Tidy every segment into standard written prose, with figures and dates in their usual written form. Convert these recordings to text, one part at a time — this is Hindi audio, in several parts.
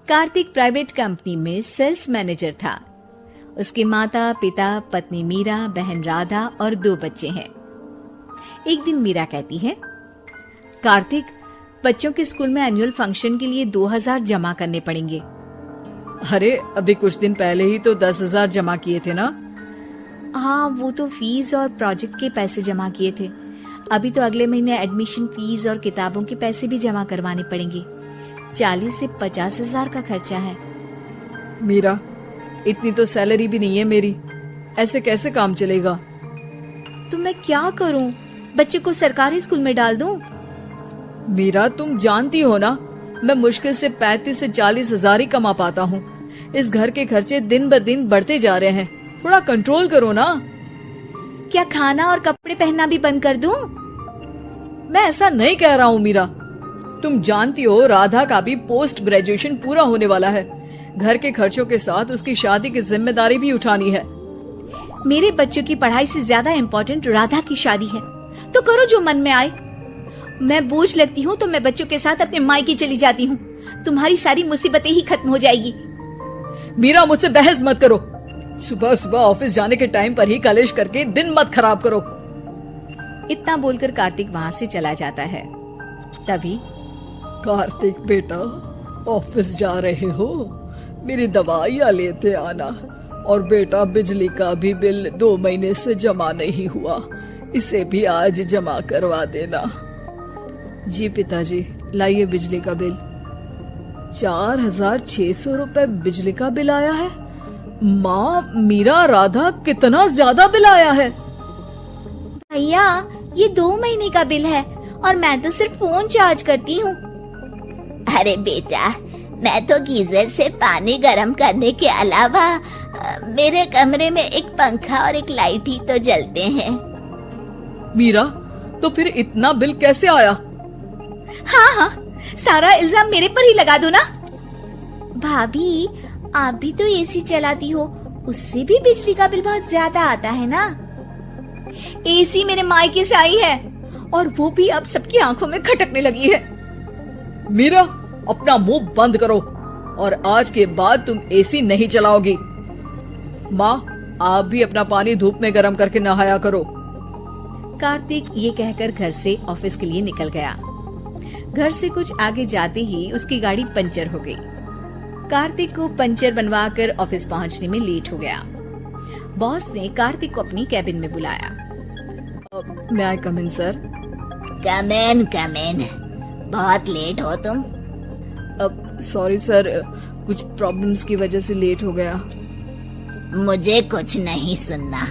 कार्तिक प्राइवेट कंपनी में सेल्स मैनेजर था। उसके माता पिता, पत्नी मीरा, बहन राधा और 2 बच्चे हैं। एक दिन मीरा कहती है, कार्तिक, बच्चों के स्कूल में एनुअल फंक्शन के लिए 2000 जमा करने पड़ेंगे। अरे अभी कुछ दिन पहले ही तो 10,000 जमा किए थे ना। हाँ, वो तो फीस और प्रोजेक्ट के पैसे जमा किए थे। अभी तो अगले महीने एडमिशन फीस और किताबों के पैसे भी जमा करवाने पड़ेंगे। 40 से 50 हजार का खर्चा है। मीरा, इतनी तो सैलरी भी नहीं है मेरी, ऐसे कैसे काम चलेगा? तो मैं क्या करूं? बच्चे को सरकारी स्कूल में डाल दूं? मीरा, तुम जानती हो ना, मैं मुश्किल से 35 से 40 हजार ही कमा पाता हूँ। इस घर के खर्चे दिन ब दिन बढ़ते जा रहे हैं, थोड़ा कंट्रोल करो ना। क्या खाना और कपड़े पहनना भी बंद कर दूं? मैं ऐसा नहीं कह रहा हूँ मीरा। तुम जानती हो राधा का भी पोस्ट ग्रेजुएशन पूरा होने वाला है। घर के खर्चों के साथ उसकी शादी की जिम्मेदारी भी उठानी है। मेरे बच्चों की पढ़ाई से ज्यादा इम्पोर्टेंट राधा की शादी है, तो करो जो मन में आए। मैं बोझ लगती हूँ तो मैं बच्चों के साथ अपने मायके चली जाती हूँ। तुम्हारी सारी मुसीबतें ही खत्म हो जाएगी। मीरा, मुझसे बहस मत करो। सुबह सुबह ऑफिस जाने के टाइम पर ही कलेश करके दिन मत खराब करो। इतना बोलकर कार्तिक वहाँ से चला जाता है। तभी, कार्तिक बेटा, ऑफिस जा रहे हो? मेरी दवाइयाँ लेते आना। और बेटा, बिजली का भी बिल 2 महीने से जमा नहीं हुआ, इसे भी आज जमा करवा देना। जी पिताजी, लाइए बिजली का बिल। 4,600 रुपए बिजली का बिल आया है। माँ, मीरा, राधा, कितना ज्यादा बिल आया है। भैया, ये 2 महीने का बिल है और मैं तो सिर्फ फोन चार्ज करती हूँ। अरे बेटा, मैं तो गीजर से पानी गर्म करने के अलावा मेरे कमरे में एक पंखा और एक लाइट ही तो जलते हैं। मीरा, तो फिर इतना बिल कैसे आया? हाँ, सारा इल्जाम मेरे पर ही लगा दो ना। भाभी, आप भी तो एसी चलाती हो, उससे भी बिजली का बिल बहुत ज्यादा आता है ना। एसी मेरे मायके से आई है और वो भी अब सबकी आंखों में खटकने लगी है। मीरा, अपना मुंह बंद करो और आज के बाद तुम एसी नहीं चलाओगी। माँ, आप भी अपना पानी धूप में गर्म करके नहाया करो। कार्तिक ये कहकर घर से ऑफिस के लिए निकल गया। घर से कुछ आगे जाते ही उसकी गाड़ी पंचर हो गई। कार्तिक को पंचर बनवाकर ऑफिस पहुंचने में लेट हो गया। बॉस ने कार्तिक को अपनी कैबिन में बुलाया। may I come in, sir? Come in. बहुत लेट हो तुम। अब सॉरी सर, कुछ प्रॉब्लम्स की वजह से लेट हो गया। मुझे कुछ नहीं सुनना।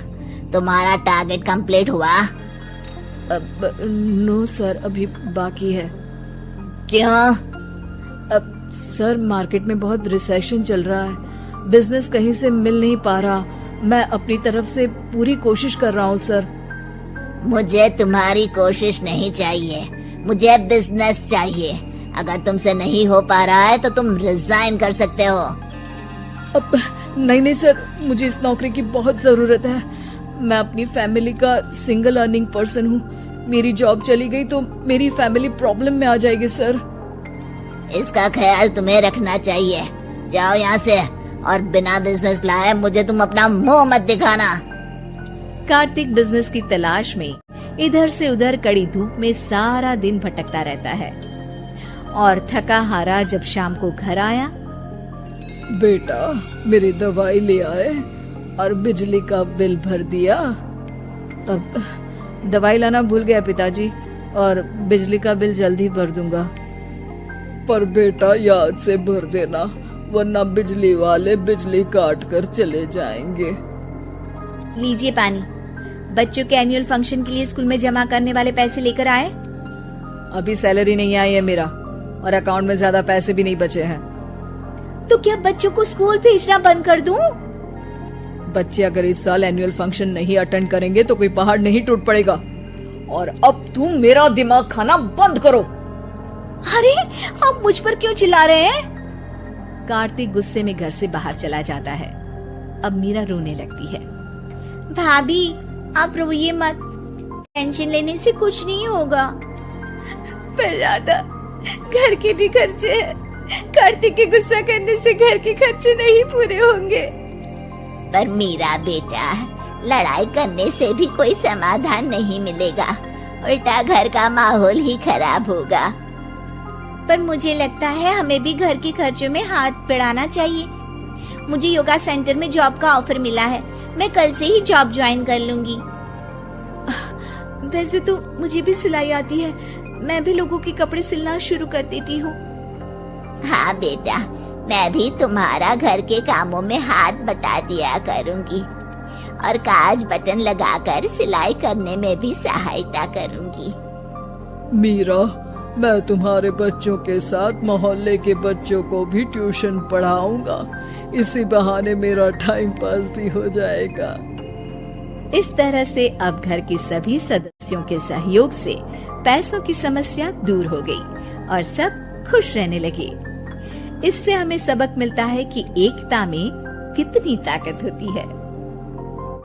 तुम्हारा टारगेट कंप्लीट हुआ? अब नो सर, अभी बाकी है। क्यों? अब सर, मार्केट में बहुत रिसेशन चल रहा है, बिजनेस कहीं से मिल नहीं पा रहा। मैं अपनी तरफ से पूरी कोशिश कर रहा हूँ सर। मुझे तुम्हारी कोशिश नहीं चाहिए, मुझे बिजनेस चाहिए। अगर तुमसे नहीं हो पा रहा है तो तुम रिजाइन कर सकते हो। अब नहीं सर, मुझे इस नौकरी की बहुत जरूरत है। मैं अपनी फैमिली का सिंगल अर्निंग पर्सन हूँ। मेरी जॉब चली गई तो मेरी फैमिली प्रॉब्लम में आ जाएगी सर। इसका ख्याल तुम्हें रखना चाहिए। जाओ यहाँ से, और बिना बिजनेस लाए मुझे तुम अपना मुंह मत दिखाना। कार्तिक बिजनेस की तलाश में इधर से उधर कड़ी धूप में सारा दिन भटकता रहता है और थका हारा जब शाम को घर आया। बेटा, मेरी दवाई ले आए और बिजली का बिल भर दिया। अब दवाई लाना भूल गया पिताजी, और बिजली का बिल जल्दी भर दूंगा। पर बेटा, याद से भर देना, वरना बिजली वाले बिजली काट कर चले जाएंगे। लीजिए पानी। बच्चों के एनुअल फंक्शन के लिए स्कूल में जमा करने वाले पैसे लेकर आए? अभी सैलरी नहीं आई है मेरा, और अकाउंट में ज्यादा पैसे भी नहीं बचे हैं। तो क्या बच्चों को स्कूल भेजना बंद कर दूं? बच्चे अगर इस साल एनुअल फंक्शन नहीं अटेंड करेंगे तो कोई पहाड़ नहीं टूट पड़ेगा। और अब तुम मेरा दिमाग खाना बंद करो। अरे, आप मुझ पर क्यों चिल्ला रहे हैं? कार्तिक गुस्से में घर से बाहर चला जाता है। अब मीरा रोने लगती है। भाभी, आप रोइए मत, टेंशन लेने से कुछ नहीं होगा। पर राधा, घर के भी खर्चे हैं, कार्तिक के गुस्सा करने से घर के खर्चे नहीं पूरे होंगे। पर मीरा बेटा, लड़ाई करने से भी कोई समाधान नहीं मिलेगा, उल्टा घर का माहौल ही खराब होगा। पर मुझे लगता है हमें भी घर के खर्चों में हाथ बढ़ाना चाहिए। मुझे योगा सेंटर में जॉब का ऑफर मिला है, मैं कल से ही जॉब ज्वाइन कर लूंगी। वैसे तो मुझे भी सिलाई आती है, मैं भी लोगों के कपड़े सिलना शुरू कर देती हूँ। हाँ बेटा, मैं भी तुम्हारा घर के कामों में हाथ बटा दिया करूंगी और काज बटन लगाकर सिलाई करने में भी सहायता करूंगी। मीरा, मैं तुम्हारे बच्चों के साथ मोहल्ले के बच्चों को भी ट्यूशन पढ़ाऊंगा। इसी बहाने मेरा टाइम पास भी हो जाएगा। इस तरह से अब घर के सभी सदस्यों के सहयोग से पैसों की समस्या दूर हो गई और सब खुश रहने लगे। इससे हमें सबक मिलता है कि एकता में कितनी ताकत होती है।